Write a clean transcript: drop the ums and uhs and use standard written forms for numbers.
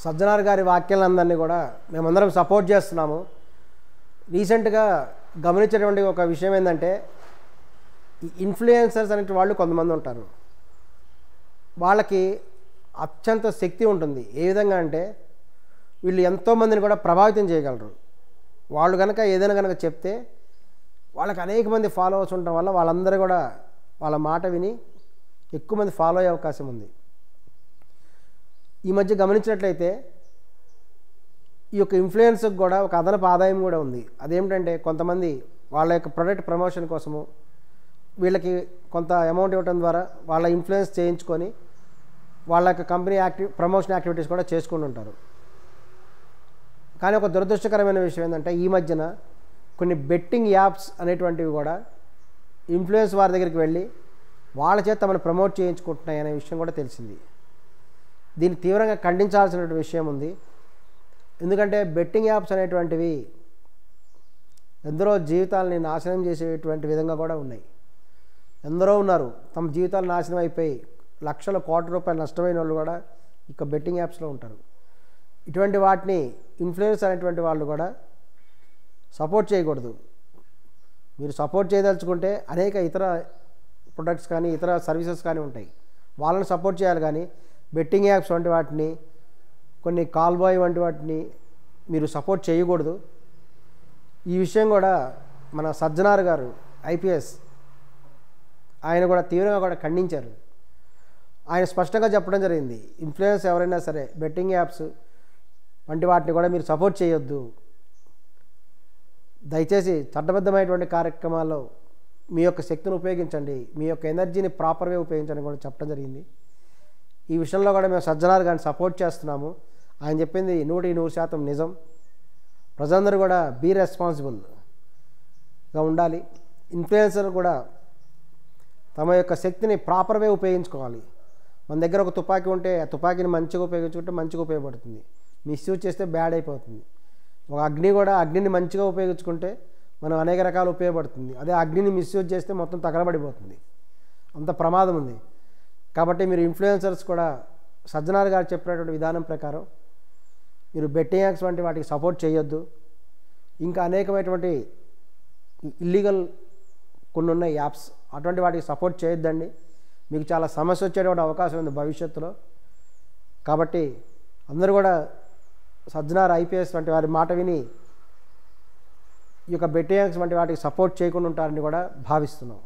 సజ్జనార్ గారి వాక్యాలందరినీ కూడా మేమందరం సపోర్ట్ చేస్తున్నాము. రీసెంట్గా గమనించేటువంటి ఒక విషయం ఏంటంటే, ఈ ఇన్ఫ్లుయెన్సర్స్ అనే వాళ్ళు కొంతమంది ఉంటారు. వాళ్ళకి అత్యంత శక్తి ఉంటుంది. ఏ విధంగా అంటే, వీళ్ళు ఎంతోమందిని కూడా ప్రభావితం చేయగలరు. వాళ్ళు కనుక ఏదైనా కనుక చెప్తే వాళ్ళకి అనేక మంది ఫాలోవర్స్ ఉండటం వల్ల వాళ్ళందరూ కూడా వాళ్ళ మాట విని ఎక్కువ మంది ఫాలో అయ్యే అవకాశం ఉంది. ఈ మధ్య గమనించినట్లయితే ఈ యొక్క ఇన్ఫ్లుయెన్స్కి కూడా ఒక అదనపు ఆదాయం కూడా ఉంది. అదేమిటంటే, కొంతమంది వాళ్ళ యొక్క ప్రొడక్ట్ ప్రమోషన్ కోసము వీళ్ళకి కొంత అమౌంట్ ఇవ్వడం ద్వారా వాళ్ళ ఇన్ఫ్లుయెన్స్ చేయించుకొని వాళ్ళ యొక్క కంపెనీ ప్రమోషన్ యాక్టివిటీస్ కూడా చేసుకుంటుంటారు. కానీ ఒక దురదృష్టకరమైన విషయం ఏంటంటే, ఈ మధ్యన కొన్ని బెట్టింగ్ యాప్స్ అనేటువంటివి కూడా ఇన్ఫ్లుయెన్స్ వారి దగ్గరికి వెళ్ళి వాళ్ళ చేత తమను ప్రమోట్ చేయించుకుంటున్నాయి అనే విషయం కూడా తెలిసింది. దీన్ని తీవ్రంగా ఖండించాల్సిన విషయం ఉంది. ఎందుకంటే బెట్టింగ్ యాప్స్ అనేటువంటివి ఎందరో జీవితాలని నాశనం చేసేటువంటి విధంగా కూడా ఉన్నాయి. ఎందరో ఉన్నారు తమ జీవితాలు నాశనం అయిపోయి లక్షల కోట్ల రూపాయలు నష్టమైన వాళ్ళు కూడా ఇక బెట్టింగ్ యాప్స్లో ఉంటారు. ఇటువంటి వాటిని ఇన్ఫ్లుయెన్స్ అనేటువంటి వాళ్ళు కూడా సపోర్ట్ చేయకూడదు. మీరు సపోర్ట్ చేయదలుచుకుంటే అనేక ఇతర ప్రొడక్ట్స్ కానీ ఇతర సర్వీసెస్ కానీ ఉంటాయి, వాళ్ళని సపోర్ట్ చేయాలి. కానీ బెట్టింగ్ యాప్స్ వంటి వాటిని, కొన్ని కాల్ బాయ్ వంటి వాటిని మీరు సపోర్ట్ చేయకూడదు. ఈ విషయం కూడా మన సజ్జనార్ గారు ఐపీఎస్ ఆయన కూడా తీవ్రంగా కూడా ఖండించారు. ఆయన స్పష్టంగా చెప్పడం జరిగింది, ఇన్ఫ్లుయెన్స్ ఎవరైనా సరే బెట్టింగ్ యాప్స్ వంటి వాటిని కూడా మీరు సపోర్ట్ చేయొద్దు. దయచేసి చట్టబద్ధమైనటువంటి కార్యక్రమాల్లో మీ యొక్క శక్తిని ఉపయోగించండి, మీ యొక్క ఎనర్జీని ప్రాపర్గా ఉపయోగించండి కూడా చెప్పడం జరిగింది. ఈ విషయంలో కూడా మేము సజ్జనార్ గారిని సపోర్ట్ చేస్తున్నాము. ఆయన చెప్పింది 100% నిజం. ప్రజలందరూ కూడా బీ రెస్పాన్సిబుల్గా ఉండాలి. ఇన్ఫ్లుయెన్సర్లు కూడా తమ యొక్క శక్తిని ప్రాపర్గా ఉపయోగించుకోవాలి. మన దగ్గర ఒక తుపాకీ ఉంటే ఆ తుపాకీని మంచిగా ఉపయోగించుకుంటే మంచిగా ఉపయోగపడుతుంది, మిస్యూజ్ చేస్తే బ్యాడ్ అయిపోతుంది. ఒక అగ్ని కూడా అగ్నిని మంచిగా ఉపయోగించుకుంటే మనం అనేక రకాలు ఉపయోగపడుతుంది. అదే అగ్నిని మిస్యూజ్ చేస్తే మొత్తం తగలబడిపోతుంది, అంత ప్రమాదం ఉంది. కాబట్టి మీరు ఇన్ఫ్లుయెన్సర్స్ కూడా సజ్జనార్ గారు చెప్పినటువంటి విధానం ప్రకారం మీరు బెట్టింగ్ యాప్స్ వంటి వాటికి సపోర్ట్ చేయొద్దు. ఇంకా అనేకమైనటువంటి ఇల్లీగల్ కొన్ని ఉన్నాయి యాప్స్, అటువంటి వాటికి సపోర్ట్ చేయొద్దండి. మీకు చాలా సమస్య వచ్చేటువంటి అవకాశం ఉంది భవిష్యత్తులో. కాబట్టి అందరూ కూడా సజ్జనార్ ఐపీఎస్ వంటి వారి మాట విని ఈ యొక్క బెట్టింగ్ యాప్స్ వంటి వాటికి సపోర్ట్ చేయకుండా ఉంటారని కూడా భావిస్తున్నాం.